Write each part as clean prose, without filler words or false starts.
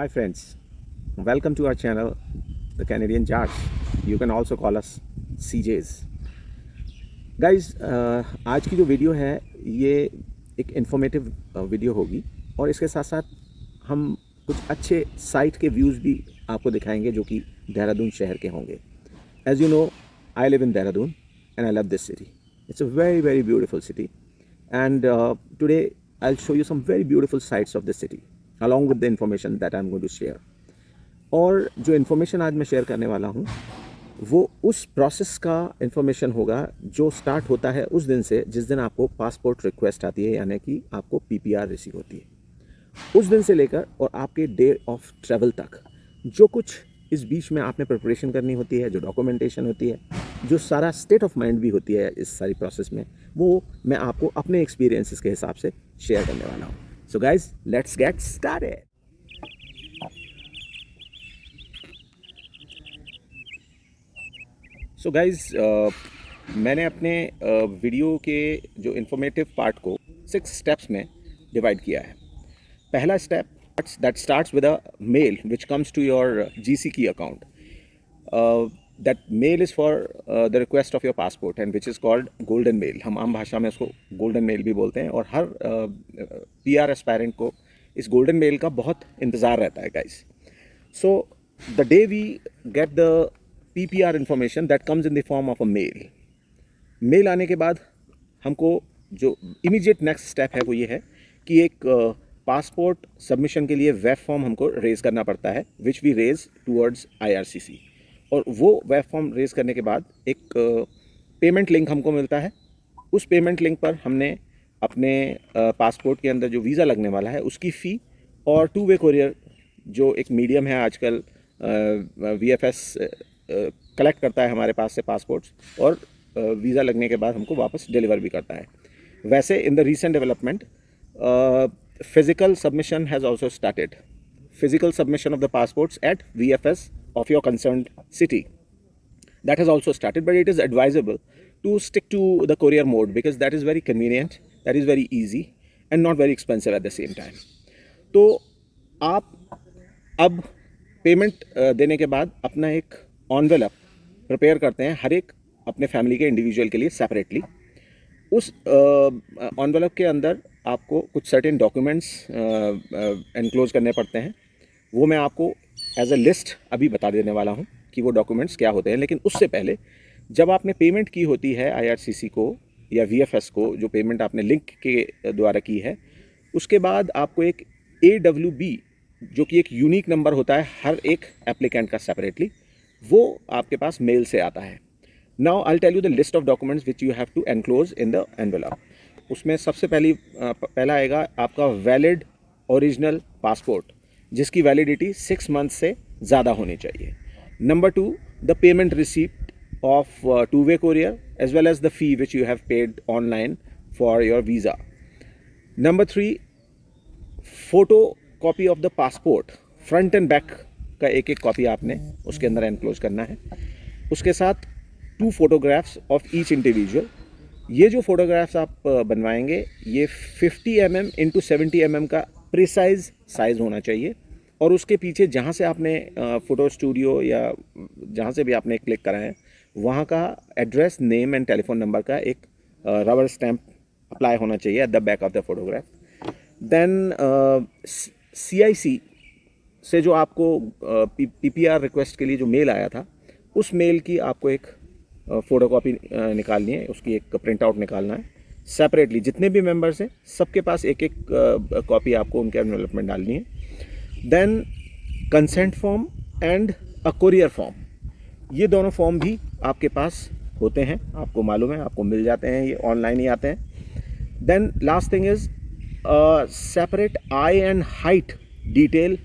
Hi friends, welcome to our channel, The Canadian Jars. You can also call us CJs. Guys, आज की जो video है ये एक इन्फॉर्मेटिव वीडियो होगी और इसके साथ साथ हम कुछ अच्छे साइट के व्यूज़ भी आपको दिखाएंगे जो कि देहरादून शहर के होंगे. As you know, I live in Dehradun and I love this city. It's a very, very beautiful city. And today I'll show you some very beautiful sights of this city along with the information that I'm going to share. और जो information आज मैं share करने वाला हूँ वो उस process का इन्फॉर्मेशन होगा जो स्टार्ट होता है उस दिन से जिस दिन आपको पासपोर्ट रिक्वेस्ट आती है, यानी कि आपको पीपीआर रिसीव होती है. उस दिन से लेकर और आपके डे ऑफ ट्रैवल तक जो कुछ इस बीच में आपने प्रिपरेशन करनी होती है, जो डॉक्यूमेंटेशन होती है, जो सारा स्टेट ऑफ माइंड भी होती है इस सारी प्रोसेस में, वो मैं आपको अपने एक्सपीरियंसेस के हिसाब से शेयर करने वाला हूँ. So guys, let's get started. So guys, मैंने अपने वीडियो के जो इन्फॉर्मेटिव पार्ट को 6 स्टेप्स में डिवाइड किया है. पहला step that starts with a mail which comes to your GC key account. That mail is for the request of your passport and which is called golden mail. हम आम भाषा में उसको गोल्डन मेल भी बोलते हैं और हर पीआर एस्पायरेंट को इस गोल्डन मेल का बहुत इंतज़ार रहता है guys. So the day we get the PPR information that comes in the form of a mail. Mail आने के बाद हमको जो इमीडिएट नेक्स्ट स्टेप है वो ये है कि एक पासपोर्ट सबमिशन के लिए वेब फॉर्म हमको रेज करना पड़ता है which we raise towards IRCC. और वो वेब फॉर्म रेज करने के बाद एक पेमेंट लिंक हमको मिलता है. उस पेमेंट लिंक पर हमने अपने पासपोर्ट के अंदर जो वीज़ा लगने वाला है उसकी फ़ी और 2-वे कोरियर जो एक मीडियम है आजकल VFS कलेक्ट करता है हमारे पास से पासपोर्ट्स और वीज़ा लगने के बाद हमको वापस डिलीवर भी करता है. वैसे in the recent development physical submission has also started. Physical submission of the passports at VFS of your concerned city, that has also started, but it is advisable to stick to the courier mode because that is very convenient, that is very easy and not very expensive at the same time. तो आप अब payment देने के बाद अपना एक envelope prepare करते हैं हर एक अपने फैमिली के इंडिविजुअल के लिए सेपरेटली. उस एनवेलप के अंदर आपको कुछ सर्टेन डॉक्यूमेंट्स एनक्लोज करने पड़ते हैं. वो मैं आपको एज अ लिस्ट अभी बता देने वाला हूँ कि वो डॉक्यूमेंट्स क्या होते हैं. लेकिन उससे पहले जब आपने पेमेंट की होती है IRCC को या VFS को, जो पेमेंट आपने लिंक के द्वारा की है, उसके बाद आपको एक AWB जो कि एक यूनिक नंबर होता है हर एक एप्लीकेंट का सेपरेटली, वो आपके पास मेल से आता है. Now I will tell you the list of documents which you have to enclose in the envelope. उसमें सबसे पहला आएगा आपका वैलिड ओरिजिनल पासपोर्ट जिसकी वैलिडिटी 6 मंथ से ज़्यादा होनी चाहिए. Number 2, the payment receipt of two way courier as well as the fee which you have paid online for your visa. Number 3, photo copy of the passport, front and back का एक एक copy आपने उसके अंदर एनक्लोज करना है. उसके साथ 2 फोटोग्राफ्स ऑफ ईच इंडिविजुअल. ये जो फोटोग्राफ्स आप बनवाएंगे ये 50 mm इंटू 70 mm का प्रिसाइज साइज़ होना चाहिए. और उसके पीछे जहाँ से आपने फ़ोटो स्टूडियो या जहाँ से भी आपने क्लिक करा है वहाँ का address, name and telephone number का एक रबर स्टैम्प अप्लाई होना चाहिए at the back of the photograph. Then CIC से जो आपको PPR रिक्वेस्ट के लिए जो मेल आया था उस मेल की आपको एक फ़ोटो कॉपी निकालनी है, उसकी एक प्रिंट आउट निकालना है सेपरेटली. जितने भी मेंबर्स हैं सबके पास एक एक कॉपी आपको उनके एनवेलप में डालनी है. Then consent form and a courier form, ये दोनों फॉर्म भी आपके पास होते हैं, आपको मालूम है, आपको मिल जाते हैं, ये ऑनलाइन ही आते हैं. Then last thing is separate eye and height detail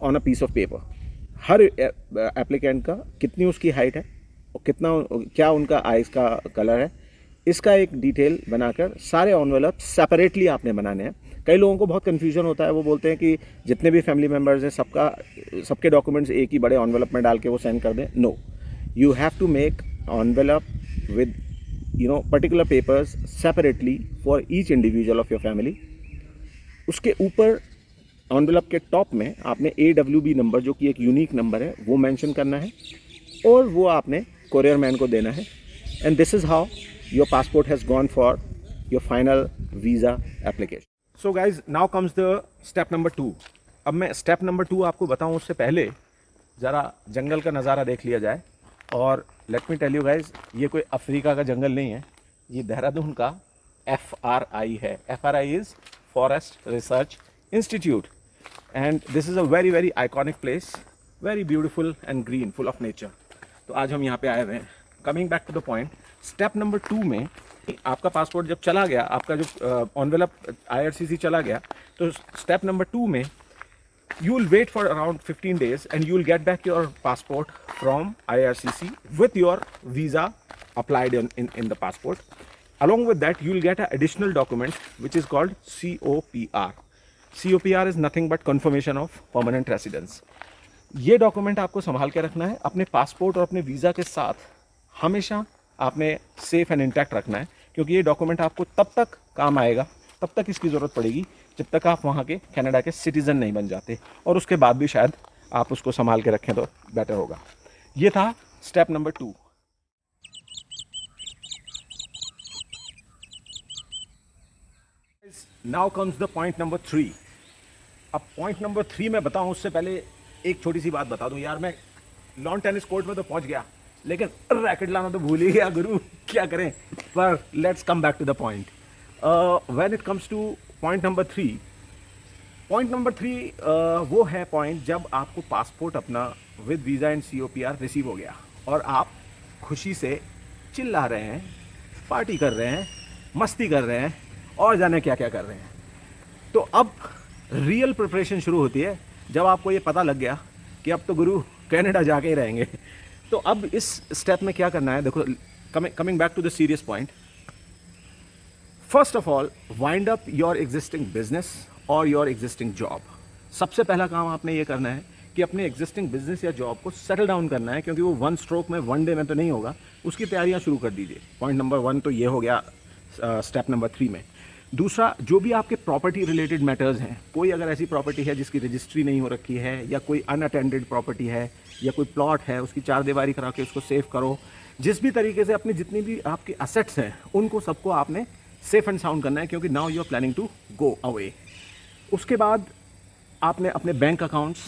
on a piece of paper. हर एप्लीकेंट का कितनी उसकी हाइट है और क्या उनका आइज़ का कलर है, इसका एक डिटेल बनाकर सारे एनवेलप सेपरेटली आपने बनाने हैं. कई लोगों को बहुत कन्फ्यूजन होता है, वो बोलते हैं कि जितने भी फैमिली मेम्बर्स हैं सबके डॉक्यूमेंट्स एक ही बड़े एनवेलप में डाल के वो सेंड कर दें. No, you have to make envelope with particular papers separately for each individual of your family. उसके ऊपर एनवेलप के टॉप में आपने AWB नंबर, जो कि एक यूनिक नंबर है, वो मेंशन करना है और वो आपने कोरियर मैन को देना है। And this is how your passport has gone for your final visa application. So guys, now comes the step number 2। अब मैं स्टेप नंबर 2 आपको बताऊं उससे पहले ज़रा जंगल का नज़ारा देख लिया जाए। और let me tell you guys, ये कोई अफ्रीका का जंगल नहीं है, ये देहरादून का FRI है। FRI is forest research institute and this is a very very iconic place, very beautiful and green, full of nature. तो आज हम यहाँ पे आए हुए हैं। Coming back to the point, step number 2 में आपका पासपोर्ट जब चला गया, आपका जो एनवेलप IRCC चला गया, तो स्टेप नंबर 2 में you will wait for around 15 days and you will get back your passport from IRCC with your visa applied in the passport. Along with that, you will get an additional document which is called COPR. COPR is nothing but confirmation of permanent residence. ये document आपको संभाल के रखना है अपने passport और अपने visa के साथ, हमेशा आपने सेफ एंड इंटैक्ट रखना है, क्योंकि ये डॉक्यूमेंट आपको तब तक काम आएगा, तब तक इसकी ज़रूरत पड़ेगी जब तक आप वहाँ के कनाडा के सिटीज़न नहीं बन जाते, और उसके बाद भी शायद आप उसको संभाल के रखें तो बेटर होगा। ये था step number 2। Now comes the point number 3। अब पॉइंट नंबर 3 में बताऊँ उससे पहले एक छोटी सी बात बता दूँ यार, मैं लॉन टेनिस कोर्ट में तो पहुँच गया, लेकिन रैकेट लाना तो भूल ही गया गुरु, क्या करें। पर let's come back to the point. When it comes to point number 3, point number 3 वो है पॉइंट जब आपको पासपोर्ट अपना with visa and COPR receive हो गया और आप खुशी से चिल्ला रहे हैं, पार्टी कर रहे हैं, मस्ती कर रहे हैं और जाने क्या क्या कर रहे हैं। तो अब रियल प्रिपरेशन शुरू होती है जब आपको ये पता लग गया कि अब तो गुरु कनाडा जाके ही रहेंगे। तो अब इस स्टेप में क्या करना है, देखो, coming back to the serious point. First of all, wind up your existing business और योर एग्जिस्टिंग जॉब। सबसे पहला काम आपने ये करना है कि अपने एग्जिस्टिंग बिजनेस या जॉब को सेटल डाउन करना है, क्योंकि वो वन स्ट्रोक में, वन डे में तो नहीं होगा, उसकी तैयारियां शुरू कर दीजिए। पॉइंट नंबर 1 तो ये हो गया स्टेप नंबर 3 में। दूसरा, जो भी आपके प्रॉपर्टी रिलेटेड मैटर्स हैं, कोई अगर ऐसी प्रॉपर्टी है जिसकी रजिस्ट्री नहीं हो रखी है, या कोई अनअटेंडेड प्रॉपर्टी है, या कोई प्लॉट है, उसकी 4 दीवारी करा के उसको सेव करो। जिस भी तरीके से अपनी जितनी भी आपके असेट्स हैं उनको सबको आपने सेफ एंड साउंड करना है, क्योंकि now you are planning to go away. उसके बाद आपने अपने बैंक अकाउंट्स,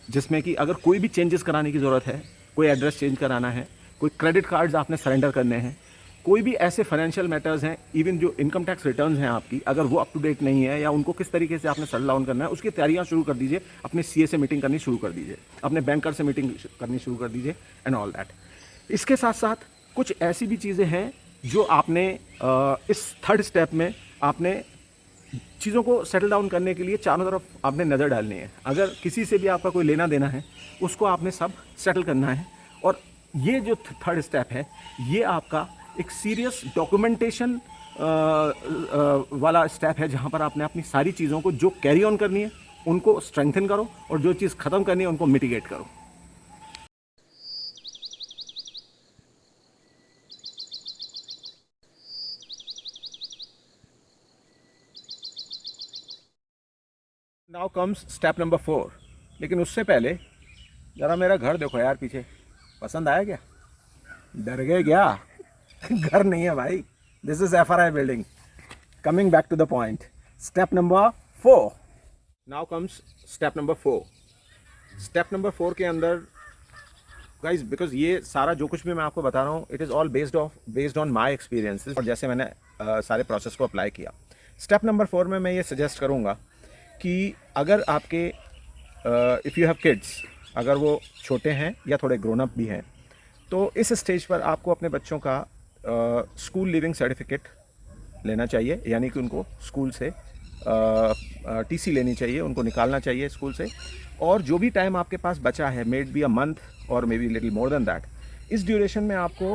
जिसमें कि अगर कोई भी चेंजेस कराने की ज़रूरत है, कोई एड्रेस चेंज कराना है, कोई क्रेडिट कार्ड्स आपने सरेंडर करने हैं, कोई भी ऐसे फाइनेंशियल मैटर्स हैं, इवन जो इनकम टैक्स रिटर्न्स हैं आपकी, अगर वो अप टू डेट नहीं है या उनको किस तरीके से आपने सेटल डाउन करना है, उसकी तैयारियां शुरू कर दीजिए। अपने CA से मीटिंग करनी शुरू कर दीजिए, अपने बैंकर से मीटिंग करनी शुरू कर दीजिए एंड ऑल दैट। इसके साथ साथ कुछ ऐसी भी चीज़ें हैं जो आपने इस थर्ड स्टेप में आपने चीज़ों को सेटल डाउन करने के लिए चारों तरफ आपने नज़र डालनी है। अगर किसी से भी आपका कोई लेना देना है, उसको आपने सब सेटल करना है। और ये जो थर्ड स्टेप है, ये आपका एक सीरियस डॉक्यूमेंटेशन वाला स्टेप है, जहाँ पर आपने अपनी सारी चीज़ों को जो कैरी ऑन करनी है उनको स्ट्रेंथन करो, और जो चीज़ ख़त्म करनी है उनको मिटिगेट करो। Now comes step number 4। लेकिन उससे पहले ज़रा मेरा घर देखो यार पीछे, पसंद आया क्या? डर गए क्या? घर नहीं है भाई, this is FRI building. Coming back to the point, step number 4। Now comes step number 4। Step number 4 के अंदर गाइज, बिकॉज ये सारा जो कुछ भी मैं आपको बता रहा हूँ, it is all based on my experiences, और जैसे मैंने सारे प्रोसेस को अप्लाई किया। स्टेप नंबर 4 में मैं ये सजेस्ट करूँगा कि अगर आपके इफ़ यू हैव किड्स, अगर वो छोटे हैं या थोड़े ग्रोन अप भी हैं, तो इस स्टेज पर आपको अपने बच्चों का स्कूल लिविंग सर्टिफिकेट लेना चाहिए, यानी कि उनको स्कूल से TC लेनी चाहिए, उनको निकालना चाहिए स्कूल से। और जो भी टाइम आपके पास बचा है, मेड बी अ मंथ और may be little more than that, इस ड्यूरेशन में आपको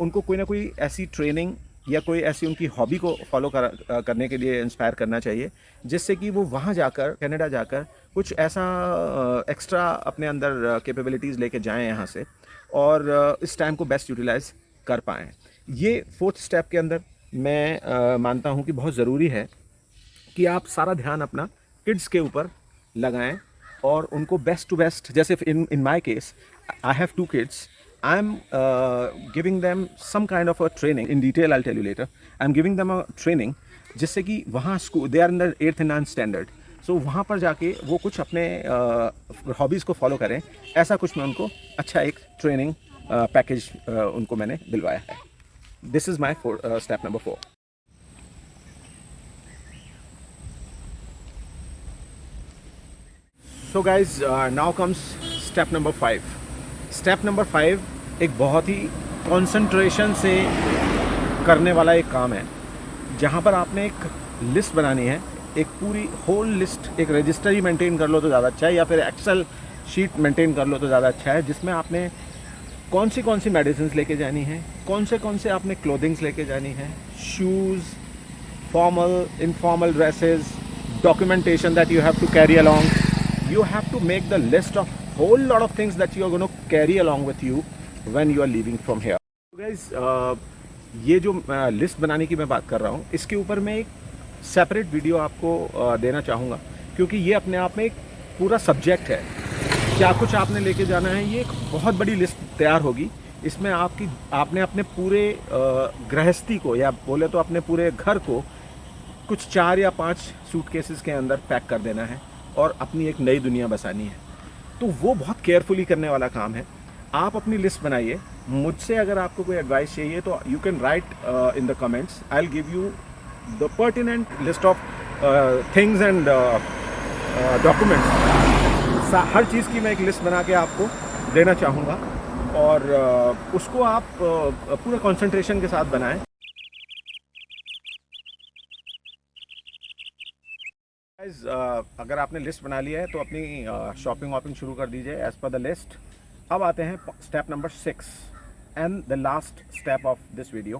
उनको कोई ना कोई ऐसी ट्रेनिंग या कोई ऐसी उनकी हॉबी को फॉलो करने के लिए इंस्पायर करना चाहिए, जिससे कि वो वहाँ जाकर, कनाडा जाकर, कुछ ऐसा एक्स्ट्रा अपने अंदर कैपेबिलिटीज़ लेके जाएं यहाँ से, और इस टाइम को बेस्ट यूटिलाइज कर पाएँ। ये 4th स्टेप के अंदर मैं मानता हूँ कि बहुत ज़रूरी है कि आप सारा ध्यान अपना किड्स के ऊपर लगाएं और उनको बेस्ट टू बेस्ट, जैसे in my case I have 2 kids, I am giving them some kind of a training in detail, I tell you later, I am giving them a training जिससे कि वहाँ school, they are in the 8th and 9th standard, so वहाँ पर जाके वो कुछ अपने hobbies को फॉलो करें, ऐसा कुछ मैं उनको अच्छा एक ट्रेनिंग पैकेज उनको मैंने दिलवाया है. This is my step number 4. So guys now comes step number 5. Step number 5 एक बहुत ही कंसंट्रेशन से करने वाला एक काम है, जहाँ पर आपने एक लिस्ट बनानी है, एक पूरी होल लिस्ट, एक रजिस्टर ही मेंटेन कर लो तो ज़्यादा अच्छा है, या फिर एक्सेल शीट मेंटेन कर लो तो ज़्यादा अच्छा है, जिसमें आपने कौन सी मेडिसिन लेके जानी है, कौन से आपने क्लोथिंग्स लेके जानी है, shoes, formal, informal dresses, documentation that you have to carry along. You have to make the list of whole lot of things that you are going to carry along with you when you are leaving from here. So guys, ये जो list बनाने की मैं बात कर रहा हूँ, इसके ऊपर मैं एक सेपरेट वीडियो आपको देना चाहूँगा, क्योंकि ये अपने आप में एक पूरा सब्जेक्ट है. क्या कुछ आपने लेके जाना है, ये एक बहुत बड़ी लिस्ट तैयार होगी. इसमें आपने अपने पूरे गृहस्थी को, या बोले तो अपने पूरे घर को कुछ 4 या 5 सूटकेसेस के अंदर पैक कर देना है और अपनी एक नई दुनिया बसानी है. तो वो बहुत केयरफुली करने वाला काम है. आप अपनी लिस्ट बनाइए. मुझसे अगर आपको कोई एडवाइस चाहिए तो you can write in the comments. I will give you the pertinent list of things and documents. हर चीज़ की मैं एक लिस्ट बना के आपको देना चाहूँगा, और उसको आप पूरे कंसंट्रेशन के साथ बनाएं. अगर आपने लिस्ट बना लिया है तो अपनी शॉपिंग वॉपिंग शुरू कर दीजिए एज पर द लिस्ट. अब आते हैं step number 6 and the last step of this video.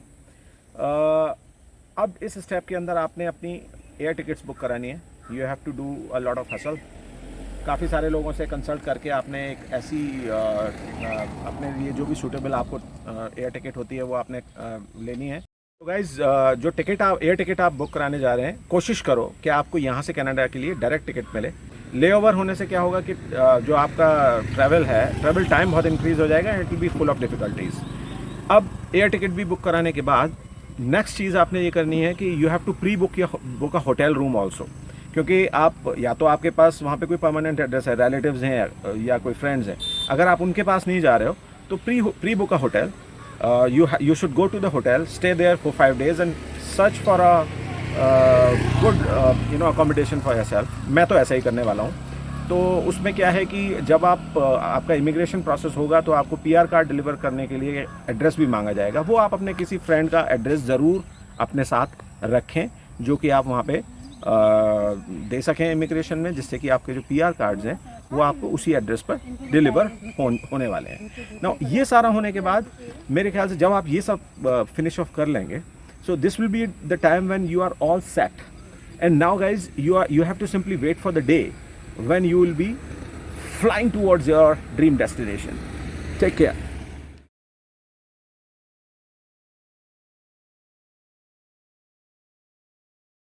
अब इस स्टेप के अंदर आपने अपनी एयर टिकट्स बुक करानी है. You have to do a lot of hassle. काफ़ी सारे लोगों से कंसल्ट करके आपने एक ऐसी अपने लिए जो भी सूटेबल आपको एयर टिकट होती है वो आपने लेनी है. तो गाइज़, जो एयर टिकट आप बुक कराने जा रहे हैं, कोशिश करो कि आपको यहाँ से कनाडा के लिए डायरेक्ट टिकट मिले. लेओवर होने से क्या होगा कि जो आपका ट्रैवल टाइम बहुत इंक्रीज़ हो जाएगा, it will be full of difficulties. अब एयर टिकट भी बुक कराने के बाद नेक्स्ट चीज़ आपने ये करनी है कि you have to pre book a hotel room also, क्योंकि आप या तो आपके पास वहाँ पे कोई परमानेंट एड्रेस है, रिलेटिव्स हैं या कोई फ्रेंड्स हैं. अगर आप उनके पास नहीं जा रहे हो तो pre book a hotel. You should go to the hotel, stay there for 5 days and search for a good accommodation for yourself. मैं तो ऐसा ही करने वाला हूँ. तो उसमें क्या है कि जब आपका इमिग्रेशन प्रोसेस होगा तो आपको PR कार्ड डिलीवर करने के लिए एड्रेस भी मांगा जाएगा. वो आप अपने किसी फ्रेंड का एड्रेस ज़रूर अपने साथ रखें, जो कि आप वहाँ पे दे सकें इमिग्रेशन में, जिससे कि आपके जो PR कार्ड्स हैं वो आपको उसी एड्रेस पर डिलीवर होने वाले हैं. नाउ ये सारा होने के बाद मेरे ख्याल से जब आप ये सब फिनिश ऑफ कर लेंगे, so this will be the time when you are all set. And now guys, you have to simply wait for the day when you will be flying towards your dream destination. Take care.